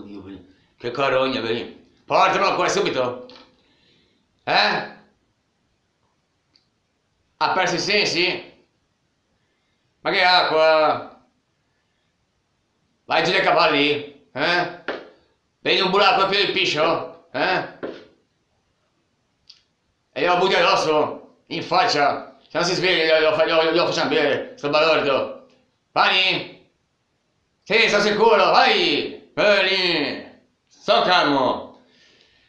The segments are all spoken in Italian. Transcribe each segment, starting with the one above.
Dio, che carogna, vedi. Portamelo qua subito. Ha perso i sensi? Ma che acqua? Vai giù dai cavalli? Vedi un bulacco a piede di piscio? E glielo butti addosso, in faccia. Se non si sveglia glielo facciamo bere, sto balordo. Pani? Sì, sto sicuro, vai! Vieni! Sto calmo.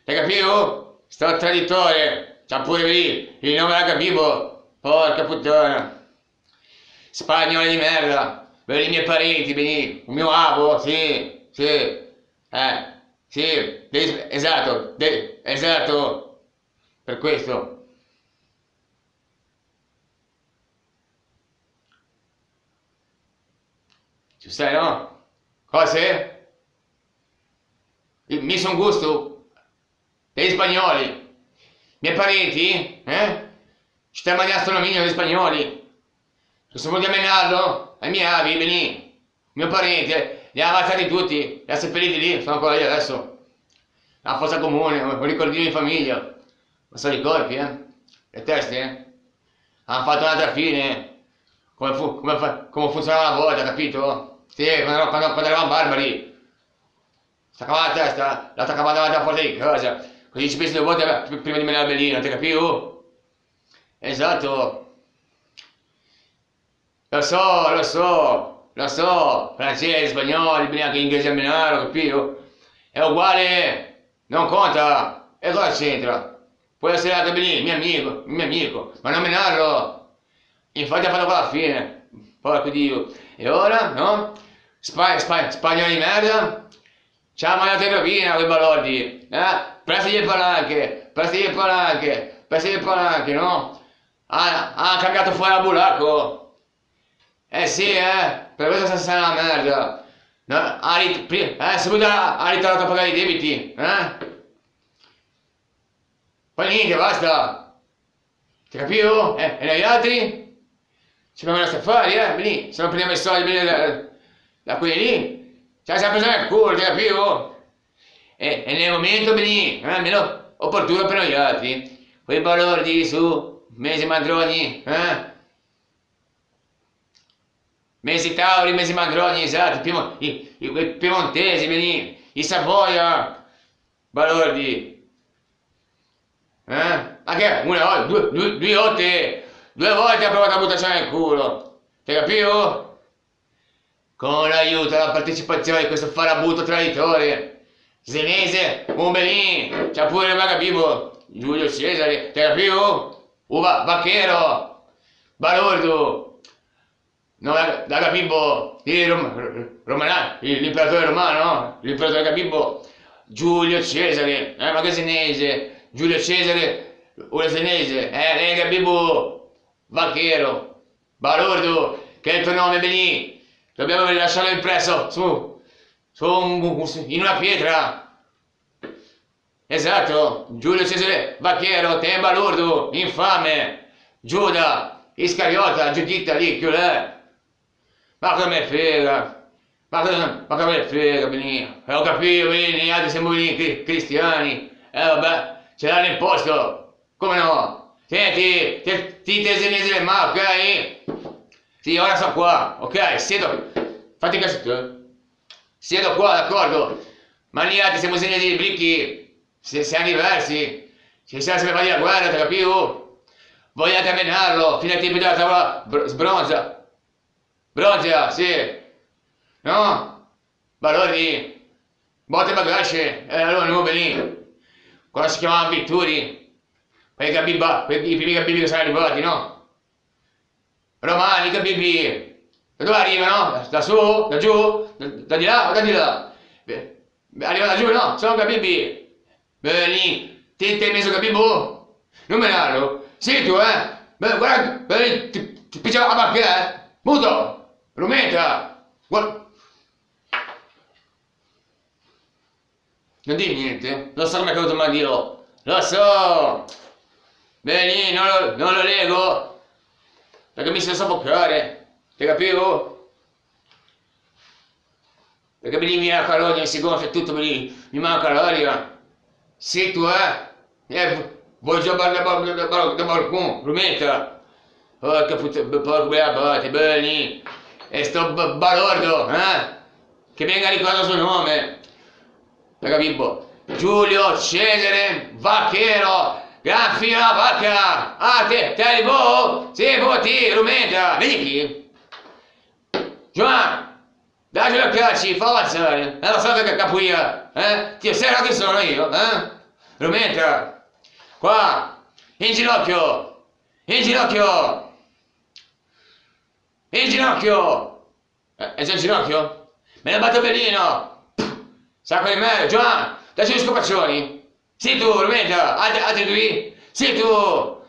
Hai capito? Sto traditore. C'ha pure lì il nome della capivo. Porca puttana. Spagnoli di merda. Vedi i miei parenti, vedi. Il mio avo, sì, sì. Sì, esatto, esatto. Per questo. Ci stai, no? Cose? Mi son gusto degli spagnoli. Miei parenti? Ci stai mangiando astronomia degli spagnoli. Se vogliamo menarlo, ai miei avi, veni. Mio parente, li ha ammazzati tutti, li ha seppelliti lì, sono ancora lì adesso. La fossa comune, un ricordino di famiglia. Ma sono i corpi, le teste, hanno fatto un'altra fine. Come funzionava una volta, capito? Sì, quando eravamo barbari. Staccavamo la testa, la attaccavamo davanti alla porta di casa. Così ci pensi 2 volte prima di menare il bellino, ti capito? Esatto. Lo so, francesi, spagnoli, anche inglesi a menare, capito? È uguale, non conta. E cosa c'entra? Può essere anche benissimo, mio amico, ma non menarlo. Infatti ha fatto qua la fine. Porco Dio. E ora, no? Spagnoli di merda? C'ha mangiato in rovina quei balordi. Prestigli il palanche, no? Ha cambiato fuori a bulacco. Sì, per questo sta una merda. No, subito ha ritornato a pagare i debiti, Poi niente, basta. Ti capito? E noi altri? Ci abbiamo lasciato fare, Vedi, se non prendiamo i soldi da quelli lì, ce la siamo presa nel culo, ti capito? E nel momento, vedi, meno opportuno per noi altri. Quei balordi su, mesi mandroni, Mesi Tauri, mesi Mandroni, esatto, i piemontesi, vedi, i Savoia, balordi. Anche una volta, due volte, 2 volte ha provato a buttarci nel culo, ti capito? Con l'aiuto e la partecipazione di questo farabutto traditore, senese, Umbelin, c'ha pure il vagabibo, Giulio Cesare, ti capito? Uva, Vacchero, balordo. No, da Gabibbo, l'imperatore romano, no? L'imperatore Gabibbo, Giulio Cesare, ma che senese, Giulio Cesare, un senese, lei è Gabibbo, Vacchero, balordo, che è il tuo nome, Benì, dobbiamo lasciarlo impresso in una pietra. Esatto, Giulio Cesare, Vacchero, te balordo, infame, Giuda, Iscariota, Giuditta lì, che è? Ma come me frega? Ma come me frega, Benì? Ho capito, Benì, altri siamo Benì cristiani. Vabbè, ce l'hanno imposto. Come no? Senti, ti tesenesi le mani, ok? Sì, ora sono qua, ok? Siedo. Fatti caso tu. Siedo qua, d'accordo? Ma gli altri siamo senesi di bricchi. Siamo diversi. Ci siamo sempre fatti la guerra, ti capito? Vogliate menarlo fino ai tempi della tavola sbronza. Bronzia, sì. No? Valori. Botte bagasce. Allora non lì. Quando si chiamavano Vitturi. I primi gabibi che sono arrivati, no? Romani, gabibi. Da dove arrivano? Da su? Da giù? Da di là o da di là? Arriva da giù, no? Sono gabibi. Bene, ti hai messo gabibo? Non me narro. Sì, tu, Beh, guarda, ti picciava la bacca, Muto! Rumeta! Guarda! Non dimmi niente, lo so come è caduto il mandilo, lo so! Bene, non lo leggo, perché mi si sa soffocare, ti capivo? perché mi manca l'aria, si gonfia tutto, mi manca l'aria. Sì, tu, vuoi giocare da balcone, rumenta. Porca puttana, porca bella botte, belli. E sto balordo, che venga ricordato il suo nome. Raga Bibbo, Giulio Cesare Vacchero, gran fila vacca, te li boh, sì, voti, rumenta, vedi chi? Giovanni, dai la cacci, fa avanzare, lo so che capuia, ti osserva che sono io, rumenta, qua, in ginocchio, in ginocchio, in ginocchio, è già in ginocchio? Me ne batto bellino! Sacco di merda, Giovanni, dacci gli scopaccioni! Sì tu, rumenta, altri qui! Sì tu!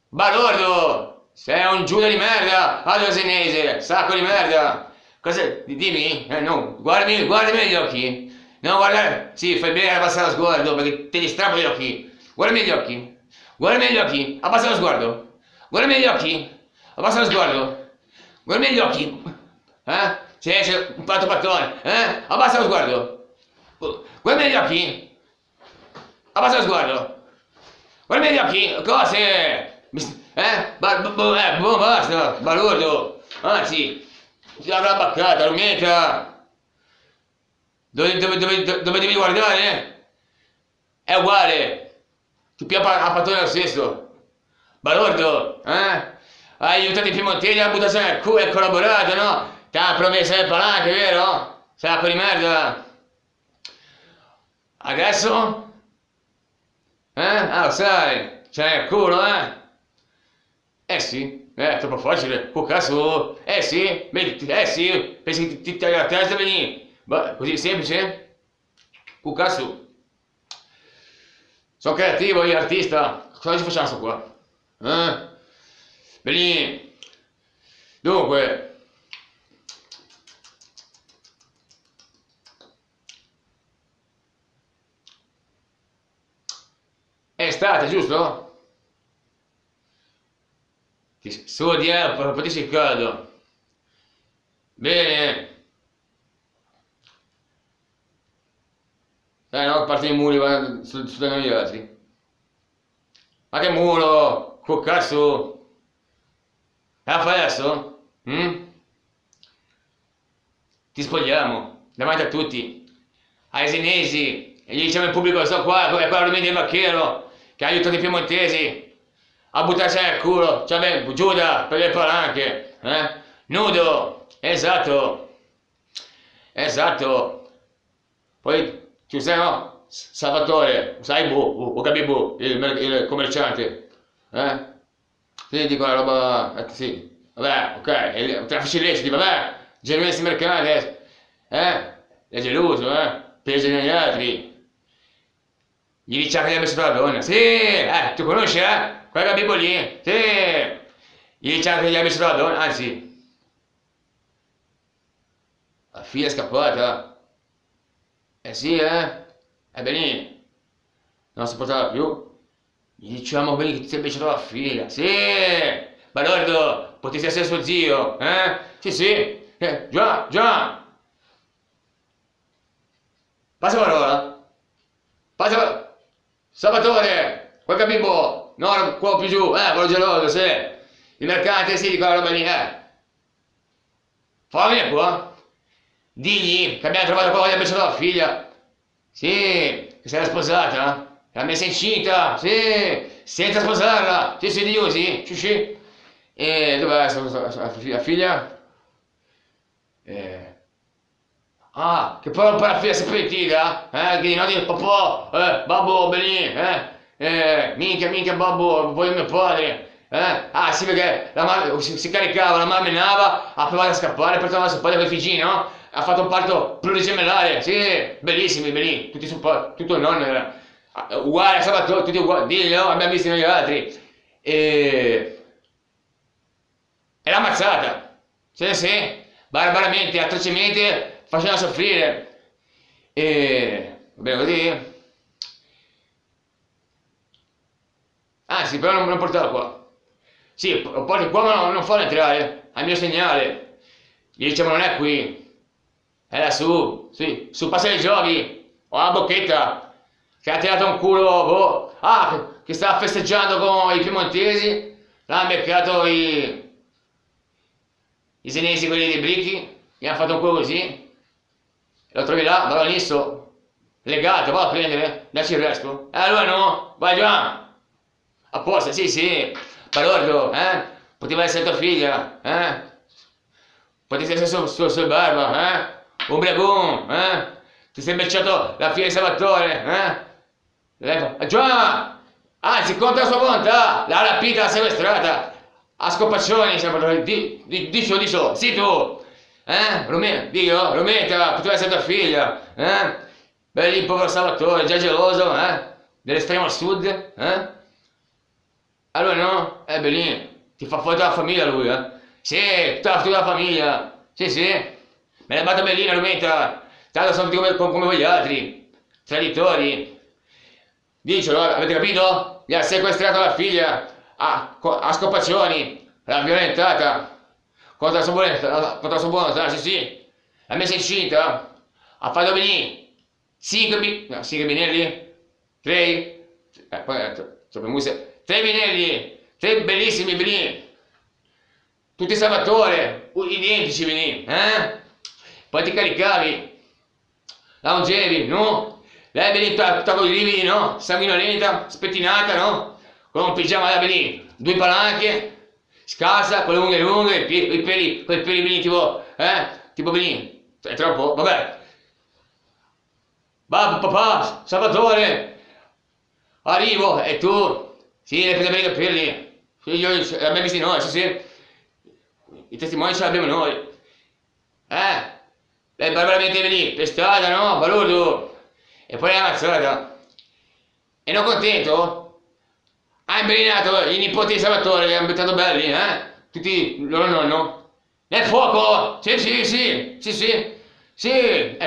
Balordo! Sei un giuda di merda! Altro senese, sacco di merda! Cosa? Dimmi? No, guardami negli occhi! Non guardare! Sì, fai bene a abbassare lo sguardo perché te li strappo gli occhi! Guardami negli occhi! Guardami negli occhi! Abbassa lo sguardo! Guardami negli occhi! Abbassa lo sguardo! Guardami negli occhi! Sì, c'è un pattone! Abbassa lo sguardo! Guarda negli occhi! Abbassa lo sguardo! Guarda negli occhi! Cose! Basta! Balordo! Anzi! Ti avrà baccata, rumenta! Dove devi guardare? È uguale! Ti piappa a pattone lo stesso! Balordo! Hai aiutato i piemontesi a buttarsi nel culo e collaborato, no? Ti ha promesso le palanche, vero? Sacco di merda! Adesso? Lo sai, c'è il culo, sì, è troppo facile, col cazzo, sì, sì, pensi che ti tagli la testa e veni, così semplice? Col cazzo. Sono creativo, io artista, cosa ci facciamo sto qua? Bellini, dunque, è estate, giusto? Ti sudi, potisci il caldo. Bene. No, a parte i muri, studiano gli altri. Ma che muro? Col cazzo? La fai adesso? Ti spogliamo, davanti a tutti. Ai senesi. E gli diciamo in pubblico, sto qua, è quello del Vacchero, che ha aiutato i piemontesi a buttarsi nel culo, cioè Giuda per le palanche, nudo, esatto, poi ci sei, no? Salvatore, sai o capibu, il commerciante, sì, dico la roba, sì, vabbè, ok, traffici illeciti, vabbè, genuini mercanti, è geloso, pesa negli altri. Gli diciamo che gli ha messo la donna, sì, tu conosci, quella Bibo lì, sì, gli diciamo che gli ha messo la donna, anzi, la figlia è scappata, sì, benissimo, non si portava più, gli diciamo che ti sei baciato la figlia, sì, Balordo, potresti essere suo zio, sì, già, passa parola, Salvatore, quel Bimbo, no, qua più giù, quello geloso, sì. Il mercante, sì, di quella roba lì, Fa venire qua. Digli che abbiamo trovato qua, gli ha baciato la figlia. Sì, che si era sposata, l'ha messa incinta, sì, senza sposarla. Sì, Dio, sì. E dov'è la figlia? Che poi un po' la figlia si pentita, che di notte papà, babbo, Belì, minchia, babbo, voglio mio padre, sì, perché la mamma si caricava, la mamma menava, ha provato a scappare, portava suo padre con i figli, no? Ha fatto un parto plurigemellare, sì, bellissimi, belli, tutti tutto il nonno era uguale, Salvatore, tutti uguali, diglielo, abbiamo visto noi altri, e l'ha ammazzata, sì, barbaramente, atrocemente, faceva soffrire, va bene così? Anzi, però non portava qua. Sì, porti qua ma non farlo entrare, al mio segnale. Gli diciamo non è qui. è lassù, sì, su Passa dei Giochi, o la Bocchetta, che ha tirato un culo, boh, che stava festeggiando con i piemontesi, l'hanno beccato i senesi, quelli dei Bricchi, gli hanno fatto un culo così, lo trovi là, ballonisto, legato, va a prendere, dacci il resto, allora no, vai già, apposta, sì, balordo, poteva essere tua figlia, potevi essere sul barba, ubriacone, ti sei becciato la figlia di Salvatore, già, anzi, contro la sua volontà, l'ha rapita, l'ha sequestrata, a scopaccioni, Salvatore, dicio, sì tu, Rometta, poteva essere tua figlia, beh lì, povero Salvatore, già geloso, dell'estremo sud, allora no, beh lì, ti fa fuori dalla famiglia lui, sì, tutta la famiglia, sì, me l'ha battuta bellina Rometta, tanto sono tutti come voi altri, traditori. Dicelo, avete capito? Gli ha sequestrato la figlia a scopaccioni, l'ha violentata contro la sua volontà, sì. L'ha messa incinta, ha fatto venire 5 binelli, 3, poi tre binelli, 3 bellissimi binelli, tutti Salvatore, identici binelli, poi ti caricavi, la ungevi, no? Lei è venuta con i lividi, no? Sanguinolenta, spettinata, no? Con un pigiama da venire, 2 palanche, scalza, con le unghie lunghe, i peli venire tipo venire, è troppo, vabbè. Papà, Salvatore, arrivo, e tu? Sì, le prende bene i capelli, sì, l'abbiamo visti noi, sì, i testimoni ce l'abbiamo noi, lei barbaramente venire, per strada, no? Balordo. E poi l'ha ammazzata. E non contento? Ha imbrinato i nipoti di Salvatore che hanno buttato belli, tutti il loro nonno. Nel fuoco! Sì,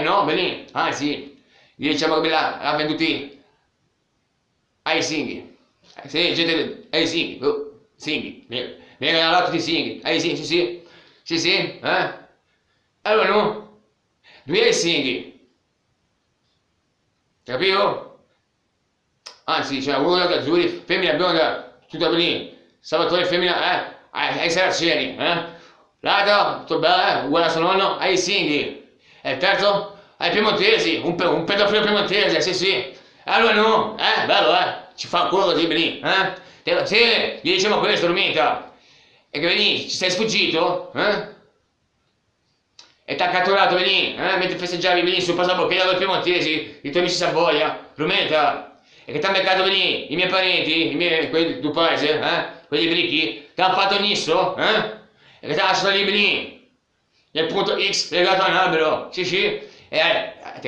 no, belli. Ah sì, gli diciamo che l'ha venduti ai Singhi. Sì, gente, ai Singhi, Singhi, viene la lotta di Singhi, ai Singhi, sì, allora no, lui ai Singhi. Capito? Anzi, c'è uno da azzurri, femmina bionda, tutta lì, Salvatore femmina, ai Saraceni, l'altro, tutto bello, uguale a suo nonno, ai Singhi, e il terzo, ai Piemontesi, un pedofilo piemontese, sì, allora no, bello, ci fa un culo così, lì, sì, gli diciamo questo, Romita, e che vedi, ci sei sfuggito, e ti ha catturato, veni, mentre festeggiavi, veni sul passaporto con i piemontesi, i tuoi amici Savoia, Rometa, e che ti ha beccato, veni, i miei parenti, quelli del tuo paese, quelli bricchi, ti hanno fatto il nisso, e che ti ha lasciato lì, veni, nel punto X legato a un albero, sì, ti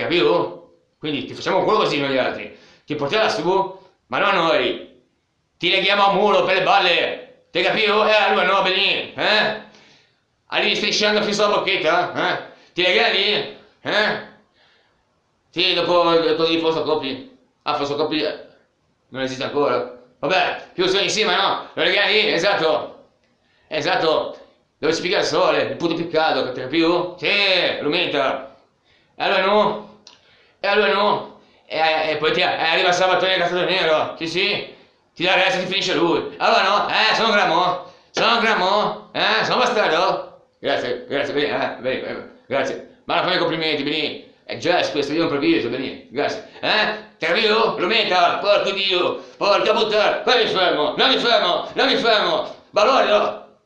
capito? Quindi ti facciamo un culo così noi altri, ti portiamo lassù, ma non noi, ti leghiamo a un muro per le balle, ti capito? Allora no, veni, arrivi strisciando fino sulla bocchetta, ti legali? Sì, dopo i fotocopi. Fotocopi non esiste ancora. Vabbè, più sono insieme, no? Lo legali? Esatto. Dove si picchia il sole, il punto piccato, capito? Sì, lumenta. E allora no. E poi arriva Salvatore Castato Nero, sì. Ti dà il resto, ti finisce lui. Allora no, sono un grammo, sono bastardo. Grazie, grazie. Ma non fai i complimenti, Beni. È jazz questo, io improvviso, Beni. Grazie. Ti capito? Lo metta, porco Dio, porca puttana. Poi non mi fermo. Balordo.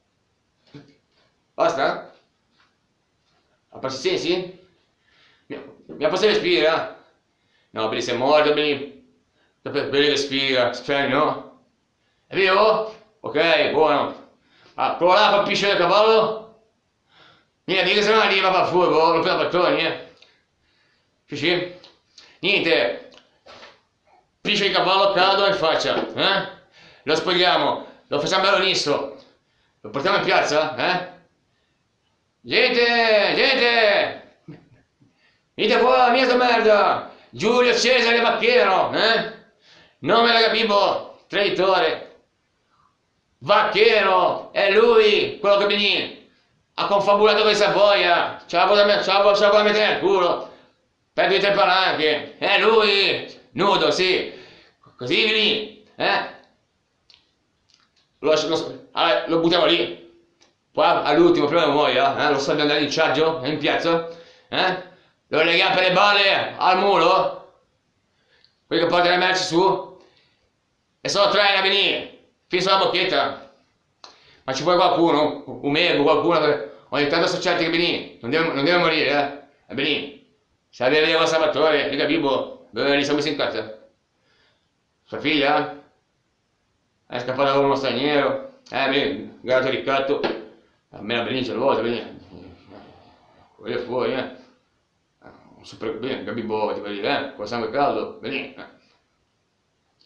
Basta? Ha perso i sensi? Mi ha posto respira? No, Beni, sei morto, Beni. Beni respira, speri, no? È vivo? Ok, buono. Prova là a far pisciare il cavallo. Niente, dica se non arriva per furbo, lo prendo a pattoni, Sì? Niente. Pisce il cavallo caldo in faccia, Lo spogliamo, lo facciamo bello nisso. Lo portiamo in piazza, Gente! Venite qua, mia sta merda! Giulio Cesare Vacchero, Nome da capivo, traditore. Vacchero, è lui, quello che veni. ha confabulato con Savoia, ce la vuole mettere nel culo, per 2 o 3 palanche, lui, nudo, sì, così lì, lo buttiamo lì, poi all'ultimo, prima che muoia, lo salviamo andare in chargio, in piazza, lo leghiamo per le balle al muro, quelli che portano le merci su, e sono 3 a venire, fino sulla bocchetta. Ma ci vuole qualcuno, un medico, qualcuno, ogni tanto sono certi che Benì, non deve morire, Benì, se la deve vedere con Salvatore, mica Bibo, dove li siamo messi in casa? Sua figlia? È scappata con uno straniero, Benì, grato ricatto, a me la Benì ce lo vuole, Benì, quello è fuori, un super, Benì, Gabibo, ti vuoi dire, con il sangue caldo, Benì,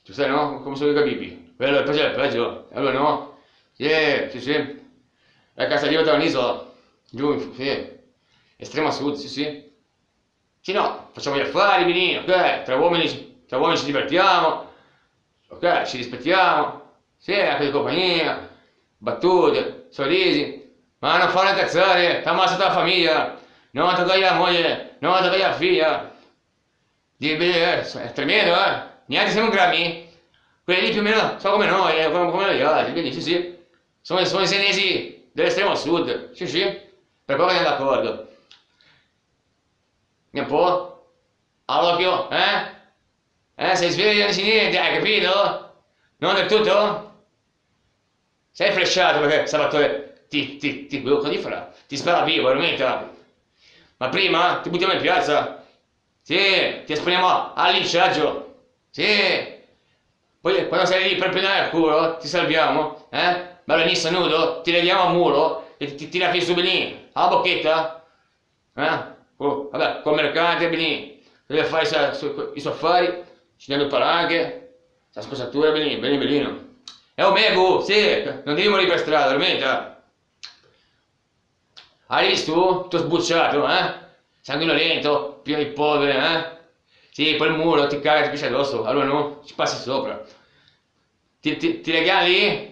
tu sai no? Come sono i Gabibi? Quello è il peggio, allora no? Sì. La casa diventa un'isola, giù, sì. Estrema sud, sì. Sì, no, facciamo gli affari, Benì, ok? Tra uomini ci divertiamo, ok? Ci rispettiamo, sì, anche di compagnia, battute, sorrisi, ma non fare incazzare, ti ammazza tutta la famiglia, non toccare la moglie, non toccare la figlia. È tremendo, Niente siamo grammi, quelli lì più o meno sono come noi, come gli altri, quindi sì. Sono i senesi dell'estremo sud, sì, per quello che andiamo d'accordo. Un po'? All'occhio, sei sveglio, non dici niente, hai capito? Non del tutto? Sei flashato perché Salvatore ti blocca di fra, ti spara vivo, veramente. Ma prima ti buttiamo in piazza, sì, ti esponiamo al linciaggio, sì. Poi quando sei lì per prendere il culo, ti salviamo, Balonista nudo, ti leghiamo al muro e ti tira su Benì, alla bocchetta, vabbè, col mercante Benì, deve fare i suoi affari, ci danno palanche, la sposatura Benì, Bellino. È un mego, sì, non devi morire per strada, veramente. Hai visto tu? Tutto sbucciato, sanguinolento, pieno di polvere, Sì, poi il muro ti caga e ti piscia addosso, allora no, ci passi sopra. Ti leghiamo lì?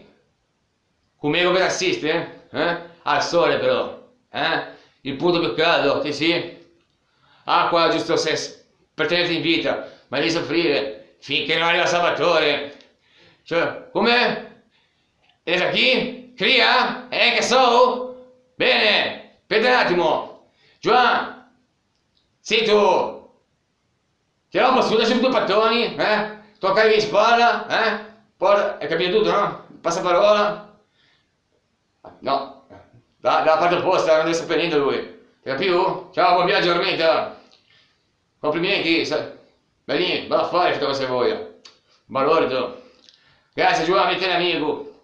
Come che assiste? Al sole però, il punto più caldo, sì. Acqua giusto per tenerti in vita, ma devi soffrire finché non arriva Salvatore. Cioè, come? E da chi? Cria? Che so? Bene, aspetta un attimo. Giovanni, sei tu. Ti rompo su, adesso 2 pattoni, Toccavi in spalla, Poi, hai capito tutto, no? Passaparola. No, dalla parte opposta, non deve sapere niente lui. Ti capivo? Ciao, buon viaggio, Armenta. Complimenti, Benì, va a fare, fate cosa voglia. Balordo. Grazie, Giovanni, te amico.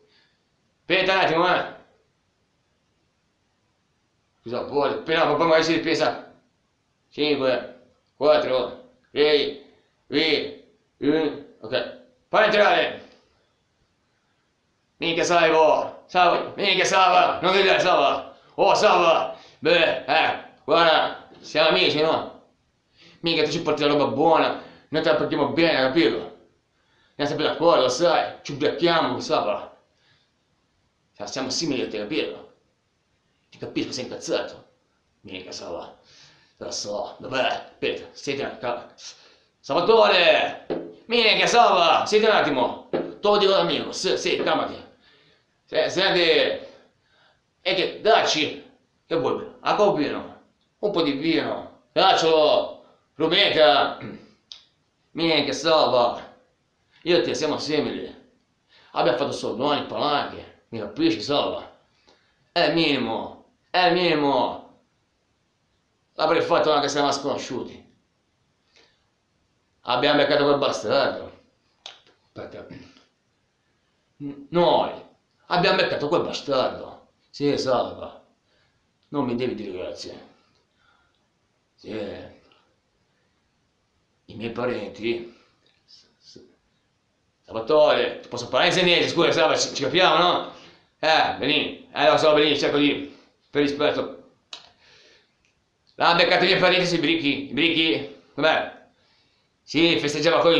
Aspetta un attimo, Scusa, poi, appena magari si ripensa. 5, 4, 3, 2, 1, ok. Fai entrare. Minchia Salvo, minchia Salva, non vedere Salva, Salva, beh, guarda, siamo amici, no? Minchia tu ci porti la roba buona, noi te la portiamo bene, capito? Andiamo sempre d'accordo, sai, ci ubriachiamo, Salva. Siamo simili a te, capito? Ti capisco, sei incazzato. Minchia Salva, lo so, dov'è? Aspetta, senti un attimo. Salvatore, minchia Salva, senti un attimo, te lo dico d'amico, sì, calmati. Senti, e che, dacci, che vuoi? Acqua o vino? Un po' di vino, daccelo, Rumeta, minchia Salva, io e te siamo simili, abbiamo fatto soldoni, palanche, mi capisci Salva? È il minimo, l'avrei fatto anche se eravamo sconosciuti, abbiamo beccato quel bastardo, aspetta, noi abbiamo beccato quel bastardo. Sì, Salva. Non mi devi dire grazie. Sì. I miei parenti. Salvatore, ti posso parlare in senese, scusa, Salva, ci capiamo, no? Benì. Lo so, Benì, cerco di. Per rispetto. L'hanno beccato i miei parenti sui brichi. Vabbè. Sì, festeggiava con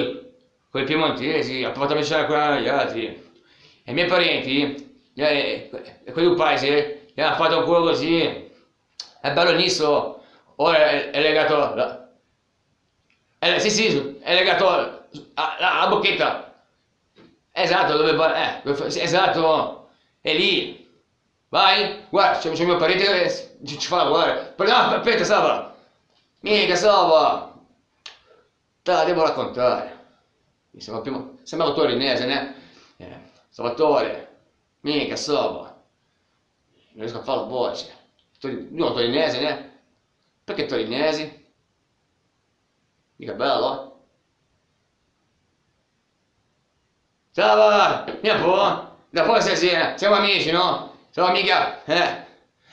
i piemontesi, ha provato a avvicinare con gli altri. E i miei parenti, quelli del paese, gli hanno fatto un culo così, è bello nisso, ora è legato, sì, è legato alla bocchetta, esatto, esatto, è lì, vai, guarda, c'è mio parente che ci fa, guarda, però no, aspetta, Sava, mica Sava, te la devo raccontare, sembrava torinese, ne? Salvatore, mica Sava, non riesco a fare la voce, non torinese, ne? Perché torinesi? Mica bello? Ciao, vieni un po', da poi stasera, siamo amici, no? Siamo mica,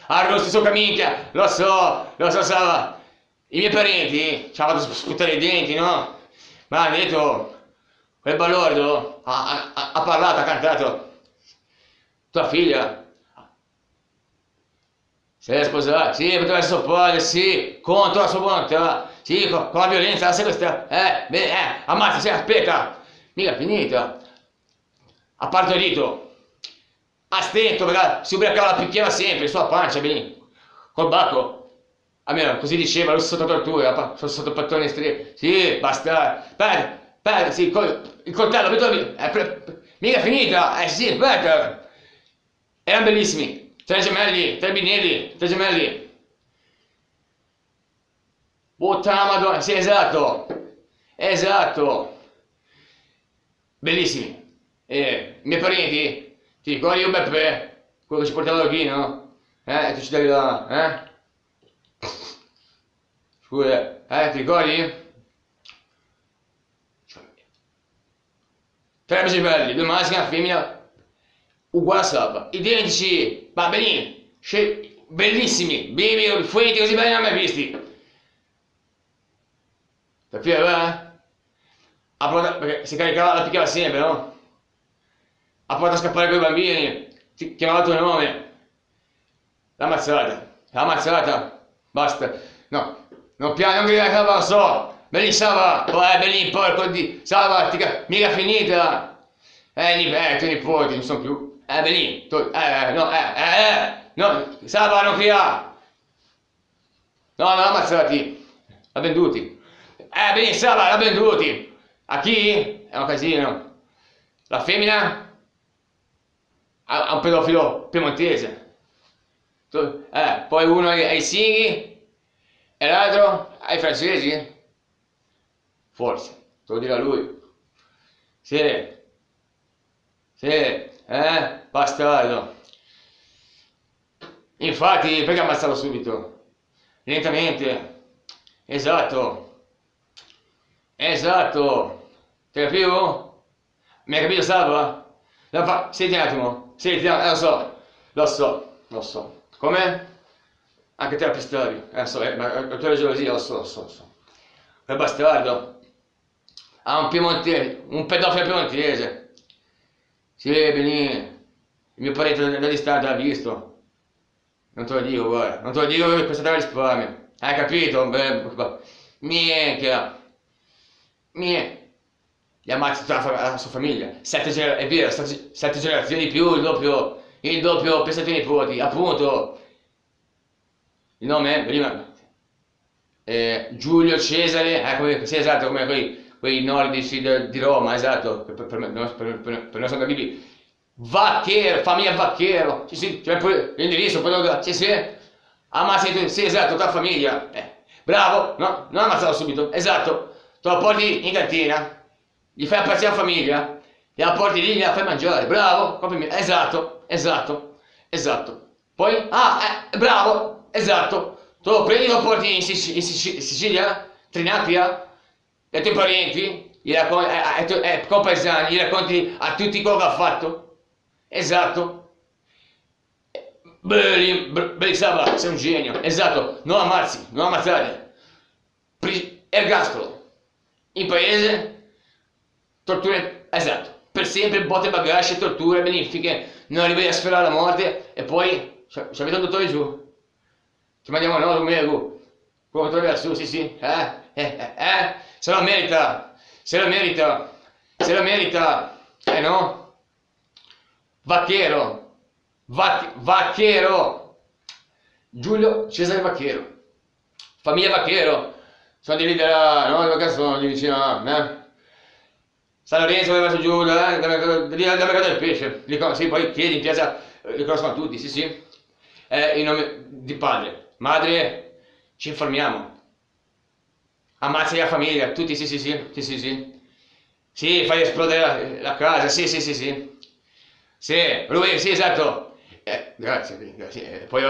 allo stesso minchia, lo so, Sava. I miei parenti ci hanno fatto sputare i denti, no? Ma hanno detto, quel balordo ha parlato, ha cantato, tua figlia si è sposata, sì, poteva essere suo padre, sì, contro la sua volontà, sì, con la violenza, la sequestra, ammazza, sì, aspetta, mica finita, ha partorito, a stento, perché si ubriacava, la picchiava sempre, sulla pancia, benissimo, col bacco, almeno così diceva, lui sotto tortura, sotto pattoni stri, sì, basta, sì, il coltello, mica finita, sì, aspetta, erano bellissimi. Tre gemelli, tre binelli, tre gemelli. Puttana madonna, sì, esatto. Bellissimi. I miei parenti, ti ricordi io Beppe? Quello che ci portava qui, no? Tu ci davi là, Scusa, ti ricordi? Tre gemelli, due maschi e una femmina. Uguale a Saba, identici, bambini, bellissimi, bimbi, fuenti così belli non mai visti. Capiva? Perché si caricava, la picchiava sempre, no? Ha provato a scappare con i bambini, ti chiamava il tuo nome. L'ha ammazzata, basta. No, non piano, non gridare, Saba, lo so. Belli Saba, belli, porco di Saba, mica finita. Tu nipoti, non sono più. Benì, no, Saba non cria! No, non l'ha ammazzati, l'ha venduti. Benì, Saba, l'ha venduti. A chi? È un casino. La femmina ha un pedofilo piemontese. Poi uno ai Sighi e l'altro ai francesi? Forse, te lo dirà lui. Sì, bastardo. Infatti, perché ammazzarlo subito? Lentamente. Esatto. Ti capivo? Mi hai capito, Salva? Senti un attimo. Lo so. Come? Anche te la pistavi. Ma la tua gelosia, lo so. Quel bastardo ha un piemontese, un pedofilo piemontese. Sì, benissimo, il mio parente da distante l'ha visto. Non te lo dico, guarda, non te lo dico che questa te la risparmio. Hai capito? Minchia. Gli ammazzi tutta la sua famiglia. È vero, sette generazioni di più, il doppio per 7 nipoti, appunto. Il nome è prima. Giulio Cesare, sì, esatto, come quei nordici di Roma, esatto, per noi sono capiti. Vacchero, famiglia Vacchero, sì, c'è pure l'indirizzo, sì, ammazzi, sì, esatto, tua famiglia, bravo, no, non ammazzarlo subito, esatto, te lo porti in cantina, gli fai appazzire la famiglia, la porti lì, gliela fai mangiare, bravo, esatto, poi, bravo, esatto, te lo prendi e lo porti in Sicilia, Trinacria, ai tuoi parenti, ai tuoi compaesani, gli racconti a tutti quello che ha fatto. Esatto. Belli Saba, sei un genio. Esatto, non ammazzate. Ergastolo. In paese, torture, esatto. Per sempre botte bagaglie, torture, benefiche, non arrivi a sferrare la morte e poi ci avete un dottore giù. Ti mandiamo noi, un mego. Come dottore su, sì. Se lo merita. No? Vacchero. Giulio Cesare Vacchero, famiglia Vacchero, sono di lì della, no, dove cazzo sono, di vicino a, San Lorenzo, verso giù, lì dal mercato del pesce, sì, poi chiedi in piazza, li conoscono tutti, sì sì, il nome di padre, madre, ci informiamo, ammazzi la famiglia, tutti, sì sì sì, sì sì sì, sì, fai esplodere la casa, sì sì sì sì, sì, lui, sì esatto, grazie, grazie, poi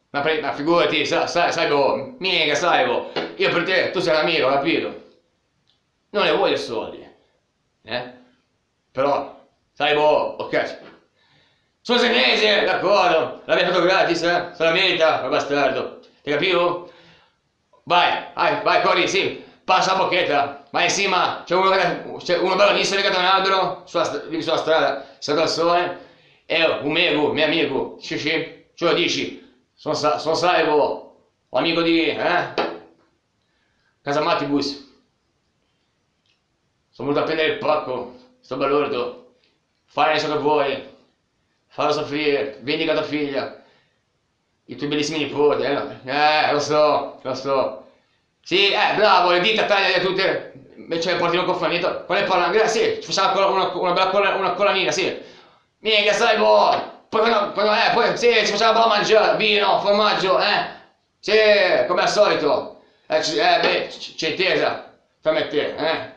ma figurati, sai, boh, mica, sai, boh, io per te, tu sei un amico, capito? Non ne voglio soldi, eh? Però, sai, boh, ok. Sono senese, d'accordo, l'abbiamo fatto gratis, se la merita, ma bastardo, ti capivo? Vai, corri, sì, passa la bocchetta, vai in cima, c'è uno ballonista legato a un albero, lì sulla strada, sotto al sole, e un mio amico, sì, ce lo dici, sono salvo, ho amico di, Casamatibus, sono venuto a prendere il pacco, sto balordo, fai ciò che vuoi, farlo soffrire, vendica tua figlia, i tuoi bellissimi nipoti, lo so. Sì, bravo, le dita taglia tutte, invece porti un cofanetto, quale parla? Sì, ci facciamo una bella una colanina, sì. Mica, sai, boh, poi, sì, ci facciamo da mangiare, vino, formaggio, sì, come al solito, beh, c'è intesa, tra me e te,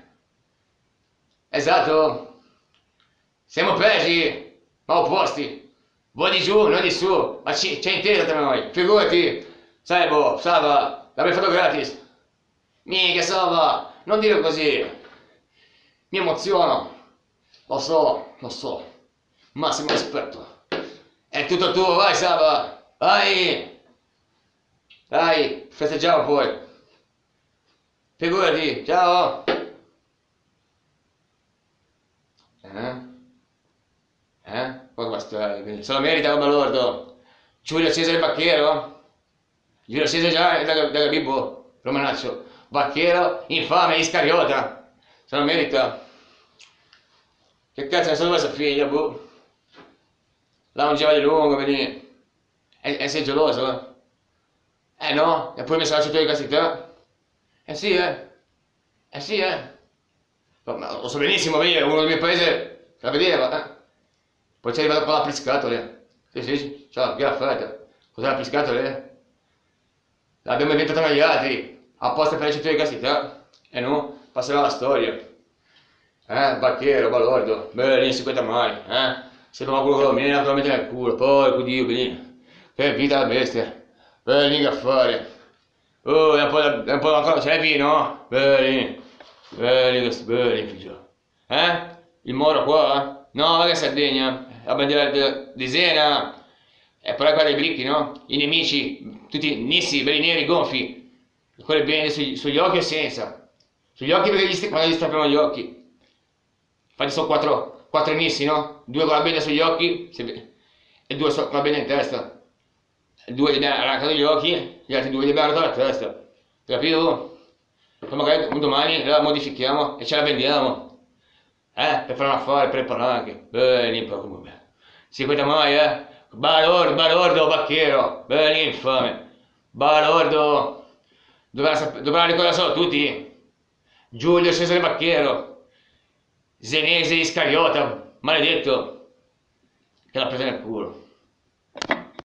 esatto, siamo presi, ma opposti. Voi di giù, noi di su, ma c'è intesa tra noi, figurati, sai, boh, Sava, l'avrei fatto gratis. Mica, Sava, non dire così, mi emoziono, lo so, massimo rispetto. È tutto tuo, vai, Sava, vai, dai, festeggiamo poi. Figurati, ciao. Poi basta, se lo merita un balordo. Giulio Cesare Vacchero? Giulio Cesare già da Bibbo, Romanaccio. Vacchero, infame, Iscariota. Se lo merita. Che cazzo ne so dove sua figlia, boh. La ungeva di lungo, vedi. Sei geloso, no? E poi mi sa la di castità. Sì, sì, Ma lo so benissimo, vedi, uno del mio paese la vedeva, Poi c'è arrivato con la piscatole. Sì, ciao, che l'ha fatta? Cos'è la piscatole? L'abbiamo inventata noi altri, apposta per le centro di castità. E no, passerà la storia. Bacchero, balordo, bello, non si quenta mai, Sembra quello che lo mena, lo mette nel culo, porco dio, belli. Che vita la bestia. Belli a fare. Oh, è un po' ancora, c'è il vino? Belli, belli, figlio. Il Moro qua? No, ma che Sardegna? La bandiera di Sena. E poi qua dei bricchi, no? I nemici, tutti nissi, belli neri, gonfi. Quelle bende sugli occhi e senza. Sugli occhi perché quando gli strappiamo gli occhi. Infatti sono quattro nissi, no? Due con la benda sugli occhi e due con la benda in testa. Due gli abbiamo arrancato gli occhi, gli altri due gli abbiamo arrancato la testa. Capito? Poi magari un domani la modifichiamo e ce la vendiamo. Per fare un affare, per le palanche. Bene, comunque. Si quenta mai, Balordo, Vacchero. Bene, infame. Balordo. Dovrà ricordare solo tutti. Giulio Cesare Vacchero. Senese Iscariota. Maledetto. Che l'ha presa nel culo.